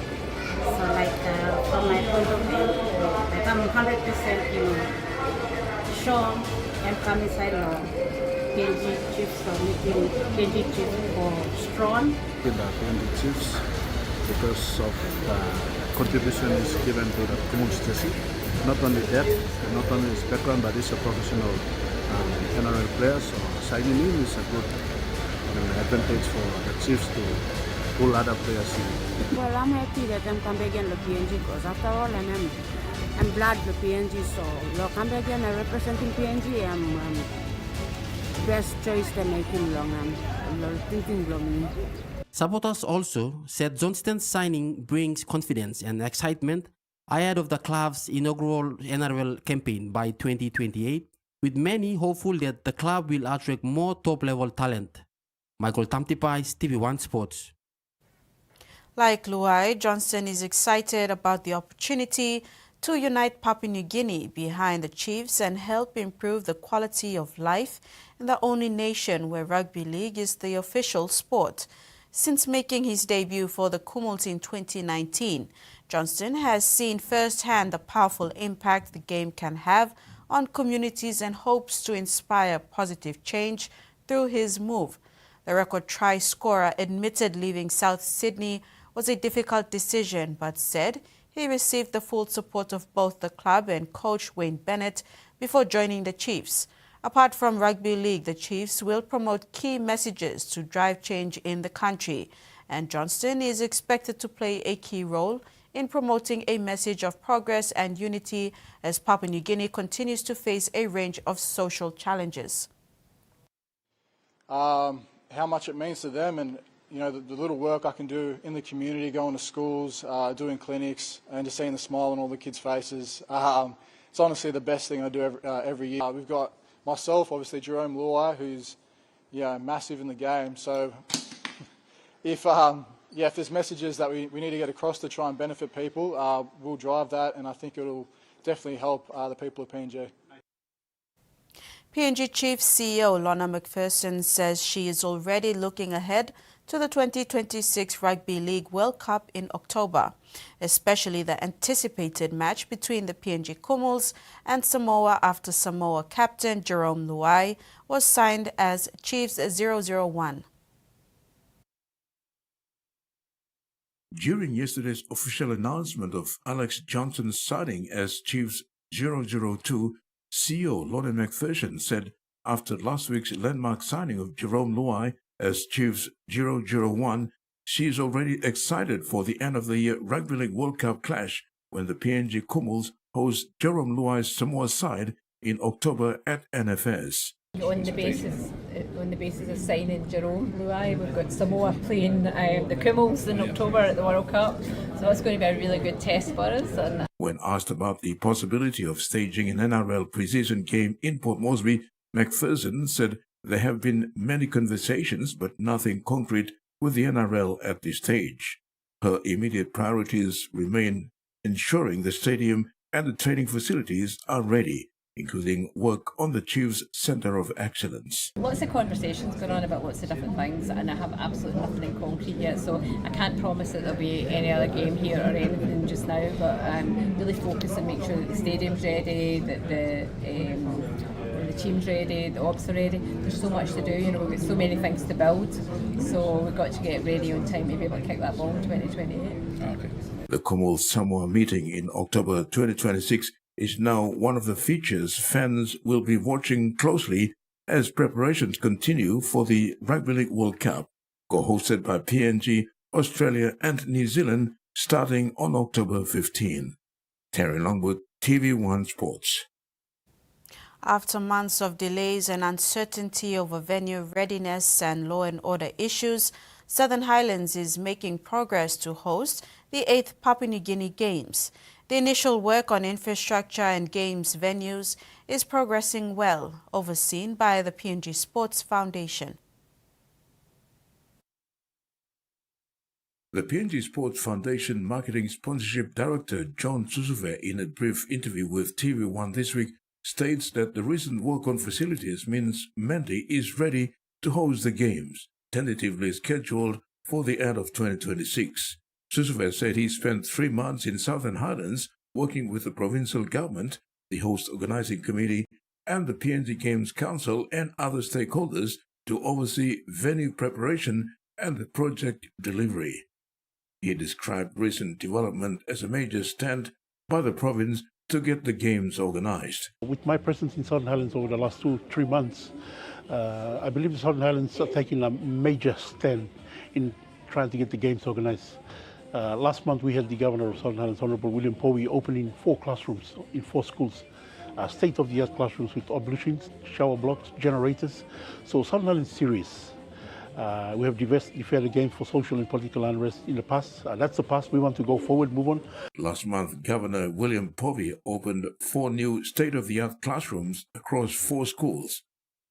So like from my point of view, like I'm 100% sure and come inside PNG Chiefs for making PNG Chiefs for strong. The PNG Chiefs because of the contribution is given to the community. Not only that, not only his background, but he's a professional NRL player, so signing him is a good advantage for the Chiefs to pull other players in. Well, I'm happy that I'm coming again to PNG because after all, I'm glad to PNG, so look, I'm again representing PNG. I'm best choice to make him long. I'm thinking long. Supporters also said Johnston's signing brings confidence and excitement ahead of the club's inaugural NRL campaign by 2028, with many hopeful that the club will attract more top-level talent. Michael Tamtipais, TV1 Sports. Like Luai, Johnston is excited about the opportunity to unite Papua New Guinea behind the Chiefs and help improve the quality of life in the only nation where rugby league is the official sport. Since making his debut for the Comult in 2019, Johnston has seen firsthand the powerful impact the game can have on communities and hopes to inspire positive change through his move. The record try scorer admitted leaving South Sydney was a difficult decision, but said he received the full support of both the club and coach Wayne Bennett before joining the Chiefs. Apart from rugby league, the Chiefs will promote key messages to drive change in the country, and Johnston is expected to play a key role in promoting a message of progress and unity as Papua New Guinea continues to face a range of social challenges. How much it means to them, and you know, the little work I can do in the community, going to schools, doing clinics, and just seeing the smile on all the kids' faces. It's honestly the best thing I do every year. We've got myself, obviously Jerome Luai, who's massive in the game. So if there's messages that we need to get across to try and benefit people, we'll drive that, and I think it'll definitely help the people of PNG. PNG Chiefs CEO Lorna McPherson says she is already looking ahead to the 2026 Rugby League World Cup in October, especially the anticipated match between the PNG Kumuls and Samoa after Samoa captain Jerome Luai was signed as Chiefs 001. During yesterday's official announcement of Alex Johnson's signing as Chiefs 002, CEO Lorna McPherson said after last week's landmark signing of Jerome Luai as Chiefs 001, she is already excited for the end-of-the-year Rugby League World Cup clash when the PNG Kumuls host Jerome Luai's Samoa side in October at NFS. On the basis of signing Jerome Luai, we've got Samoa playing the Kumuls in October at the World Cup, so it's going to be a really good test for us. When asked about the possibility of staging an NRL pre-season game in Port Moresby, McPherson said there have been many conversations but nothing concrete with the NRL at this stage. Her immediate priorities remain ensuring the stadium and the training facilities are ready, including work on the Chiefs' Centre of Excellence. Lots of conversations going on about lots of different things, and I have absolutely nothing in concrete yet, so I can't promise that there'll be any other game here or anything just now, but I'm really focused on making sure that the stadium's ready, that the team's ready, the ops are ready. There's so much to do, you know, we've got so many things to build, so we've got to get ready on time to be able to kick that ball in 2028. Okay. The Kumuls Samoa meeting in October 2026 is now one of the features fans will be watching closely as preparations continue for the Rugby League World Cup, co-hosted by PNG, Australia and New Zealand, starting on October 15. Terry Longwood, TV1 Sports. After months of delays and uncertainty over venue readiness and law and order issues, Southern Highlands is making progress to host the 8th Papua New Guinea Games. The initial work on infrastructure and games venues is progressing well, overseen by the PNG Sports Foundation. The PNG Sports Foundation Marketing Sponsorship Director John Susuve, in a brief interview with TV1 this week, states that the recent work on facilities means Mendy is ready to host the games, tentatively scheduled for the end of 2026. Susuve said he spent 3 months in Southern Highlands working with the provincial government, the host organizing committee, and the PNG Games Council and other stakeholders to oversee venue preparation and the project delivery. He described recent development as a major stand by the province to get the games organized. With my presence in Southern Highlands over the last 2-3 months, I believe the Southern Highlands are taking a major stand in trying to get the games organized. Last month we had the Governor of Southern Highlands, Honorable William Powie, opening 4 classrooms in 4 schools, state-of-the-art classrooms with ablutions, shower blocks, generators. So Southern Highlands is serious. We have deferred the games for social and political unrest in the past. That's the past. We want to go forward, move on. Last month, Governor William Powie opened 4 new state-of-the-art classrooms across 4 schools.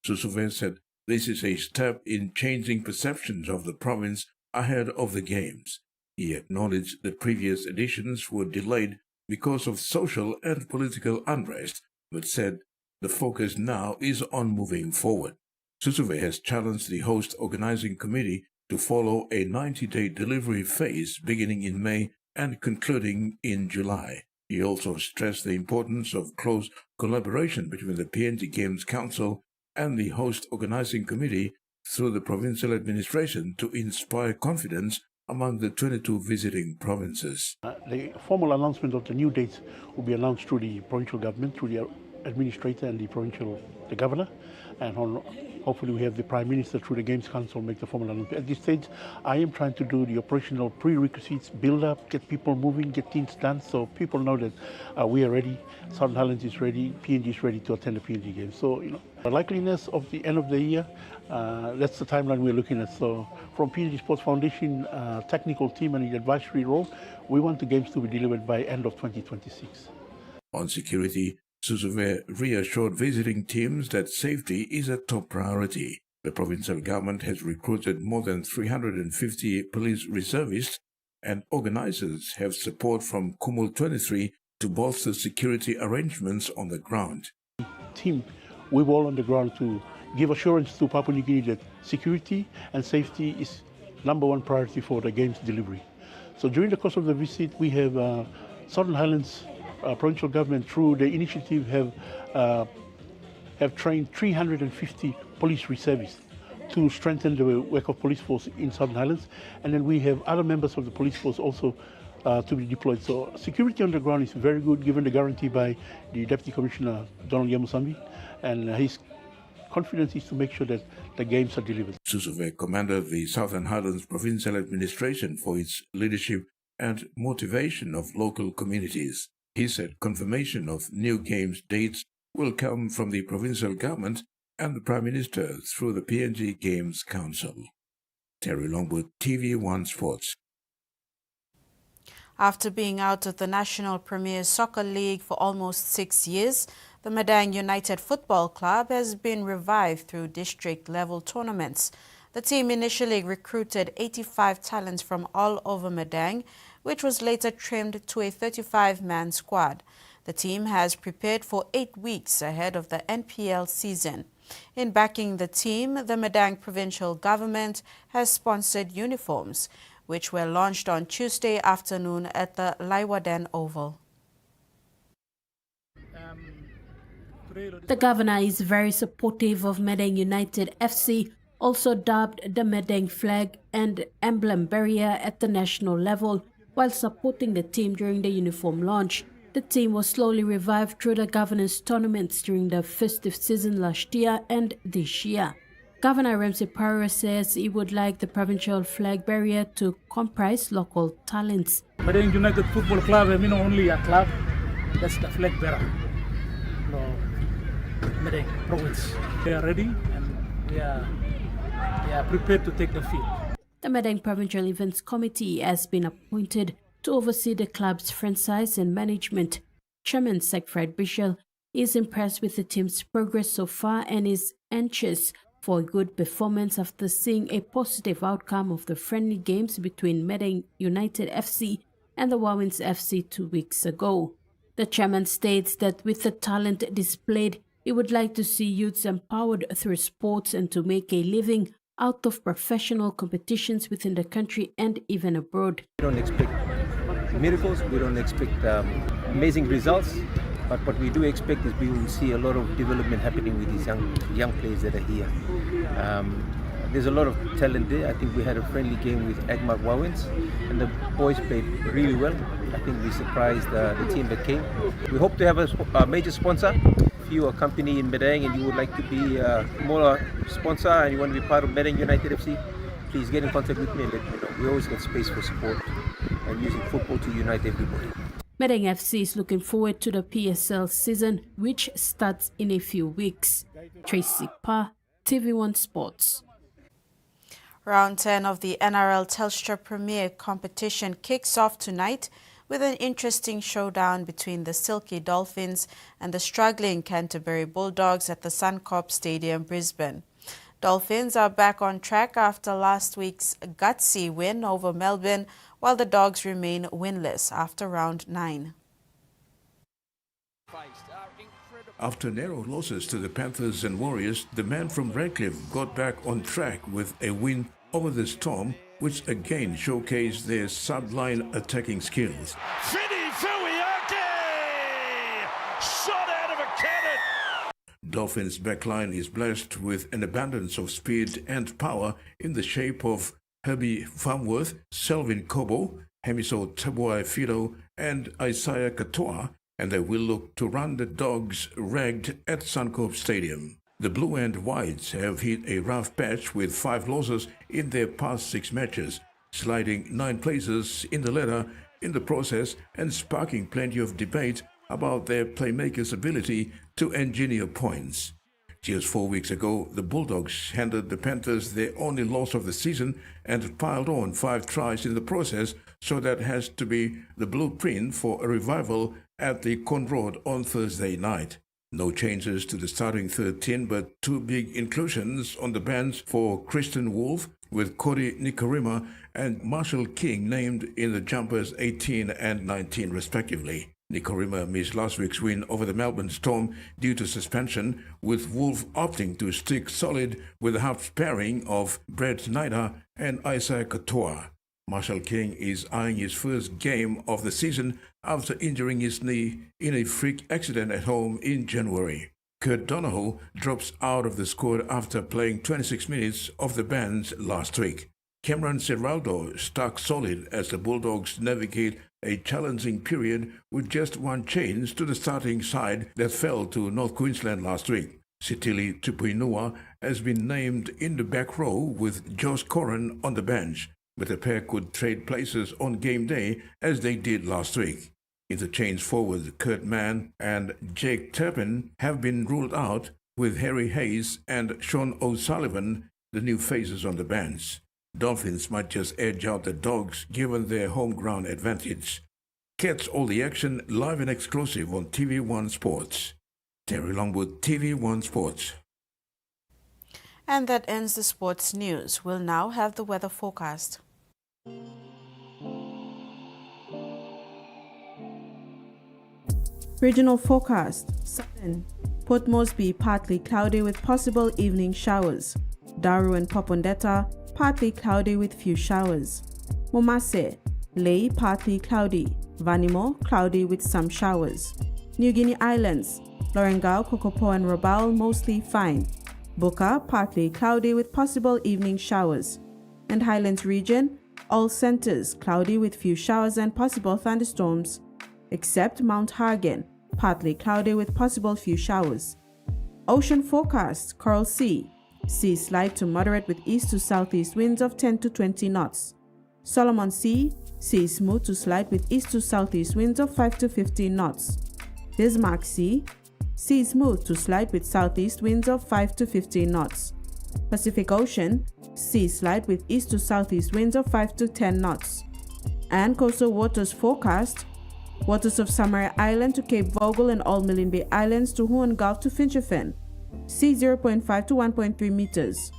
Susuve said this is a step in changing perceptions of the province ahead of the games. He acknowledged the previous editions were delayed because of social and political unrest, but said the focus now is on moving forward. Susuve has challenged the host organizing committee to follow a 90-day delivery phase beginning in May and concluding in July. He also stressed the importance of close collaboration between the PNG Games Council and the host organizing committee through the provincial administration to inspire confidence among the 22 visiting provinces. The formal announcement of the new dates will be announced through the provincial government, through the administrator and the governor, and hopefully we have the Prime Minister through the Games Council make the formal announcement. At this stage, I am trying to do the operational prerequisites, build up, get people moving, get things done, so people know that we are ready, Southern Highlands is ready, PNG is ready to attend the PNG Games. So, the likeliness of the end of the year, that's the timeline we're looking at. So, from PNG Sports Foundation technical team and the advisory role, we want the games to be delivered by end of 2026. On security, Susuve reassured visiting teams that safety is a top priority. The provincial government has recruited more than 350 police reservists, and organizers have support from Kumul 23 to bolster security arrangements on the ground. Team, we're all on the ground to give assurance to Papua New Guinea that security and safety is #1 priority for the games delivery. So during the course of the visit, we have Southern Highlands provincial government through the initiative have trained 350 police reservists to strengthen the work of police force in Southern Highlands, and then we have other members of the police force also to be deployed. So security on the ground is very good, given the guarantee by the Deputy Commissioner Donald Yamusambi, and his confidence is to make sure that the games are delivered. Susuve commended the Southern Highlands Provincial Administration for its leadership and motivation of local communities. He said confirmation of new games dates will come from the provincial government and the Prime Minister through the PNG Games Council. Terry Longwood, TV1 Sports. After being out of the National Premier Soccer League for almost 6 years, the Madang United Football Club has been revived through district-level tournaments. The team initially recruited 85 talents from all over Madang, which was later trimmed to a 35-man squad. The team has prepared for 8 weeks ahead of the NPL season. In backing the team, the Madang provincial government has sponsored uniforms, which were launched on Tuesday afternoon at the Laiwadan Oval. The governor is very supportive of Madang United FC, also dubbed the Madang flag and emblem barrier at the national level, while supporting the team during the uniform launch. The team was slowly revived through the governance tournaments during the festive season last year and this year. Governor Ramsey Parra says he would like the provincial flag barrier to comprise local talents. Madang United Football Club, I mean only a club, that's the flag bearer. No, Madang province. We are ready and we are prepared to take the field. The Madang Provincial Events Committee has been appointed to oversee the club's franchise and management. Chairman Siegfried Bischel is impressed with the team's progress so far and is anxious for a good performance after seeing a positive outcome of the friendly games between Madang United FC and the Wawins FC 2 weeks ago. The chairman states that with the talent displayed, he would like to see youths empowered through sports and to make a living out of professional competitions within the country and even abroad. We don't expect miracles, we don't expect amazing results, but what we do expect is we will see a lot of development happening with these young players that are here. There's a lot of talent there. I think we had a friendly game with Agmark Wawins and the boys played really well. I think we surprised the team that came. We hope to have a major sponsor. If you are a company in Madang and you would like to be a smaller sponsor and you want to be part of Madang United FC, please get in contact with me and let me know. We always got space for support and using football to unite everybody. Madang FC is looking forward to the PSL season, which starts in a few weeks. Tracy Pa, TV1 Sports. Round 10 of the NRL Telstra Premier competition kicks off tonight with an interesting showdown between the Silky Dolphins and the struggling Canterbury Bulldogs at the Suncorp Stadium, Brisbane. Dolphins are back on track after last week's gutsy win over Melbourne, while the Dogs remain winless after round 9. After narrow losses to the Panthers and Warriors, the men from Redcliffe got back on track with a win over the Storm, which again showcased their sublime attacking skills. Fini Fuiake! Shot out of a cannon! Dolphins' backline is blessed with an abundance of speed and power in the shape of Herbie Farmworth, Selvin Kobo, Hemiso Tabuai Fido, and Isaiah Katoa, and they will look to run the Dogs ragged at Suncorp Stadium. The Blue and Whites have hit a rough patch with 5 losses in their past 6 matches, sliding 9 places in the ladder in the process and sparking plenty of debate about their playmakers' ability to engineer points. Just 4 weeks ago, the Bulldogs handed the Panthers their only loss of the season and piled on 5 tries in the process, so that has to be the blueprint for a revival at the Conrod on Thursday night. No changes to the starting 13, but 2 big inclusions on the bench for Christian Wolf, with Cody Nikorima and Marshall King named in the jumpers 18 and 19 respectively. Nikorima missed last week's win over the Melbourne Storm due to suspension, with Wolf opting to stick solid with the half pairing of Brett Snyder and Isaac Katoa. Marshall King is eyeing his first game of the season after injuring his knee in a freak accident at home in January. Kurt Donohoe drops out of the squad after playing 26 minutes of the bench last week. Cameron Serraldo stuck solid as the Bulldogs navigate a challenging period with just 1 change to the starting side that fell to North Queensland last week. Sitili Tupuinua has been named in the back row with Josh Corran on the bench, but the pair could trade places on game day as they did last week. Interchange forwards Kurt Mann and Jake Turpin have been ruled out, with Harry Hayes and Sean O'Sullivan the new faces on the bench. Dolphins might just edge out the Dogs given their home ground advantage. Catch all the action live and exclusive on TVWAN Sports. Terry Longwood, TVWAN Sports. And that ends the sports news. We'll now have the weather forecast. Regional forecast: Southern Port Moresby partly cloudy with possible evening showers. Daru and Popondetta partly cloudy with few showers. Momase, Lae partly cloudy. Vanimo cloudy with some showers. New Guinea Islands, Lorengau, Kokopo and Rabaul mostly fine. Buka partly cloudy with possible evening showers. And Highlands region, all centers cloudy with few showers and possible thunderstorms, except Mount Hagen, partly cloudy with possible few showers. Ocean forecast: Coral Sea, sea slight to moderate with east to southeast winds of 10 to 20 knots. Solomon Sea, sea smooth to slight with east to southeast winds of 5 to 15 knots. Bismarck Sea, sea smooth to slight with southeast winds of 5 to 15 knots. Pacific Ocean, sea slight with east to southeast winds of 5 to 10 knots. And coastal waters forecast: waters of Samaria Island to Cape Vogel and all Milne Bay Islands to Huon Gulf to Finchefin, sea 0.5 to 1.3 meters.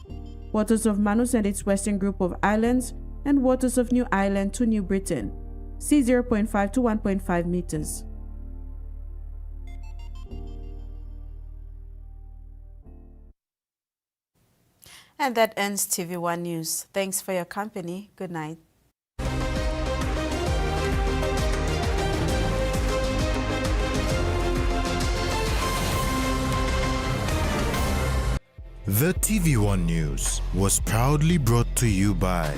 Waters of Manus and its western group of islands and waters of New Ireland to New Britain, sea 0.5 to 1.5 meters. And that ends TV1 News. Thanks for your company. Good night. The TV1 News was proudly brought to you by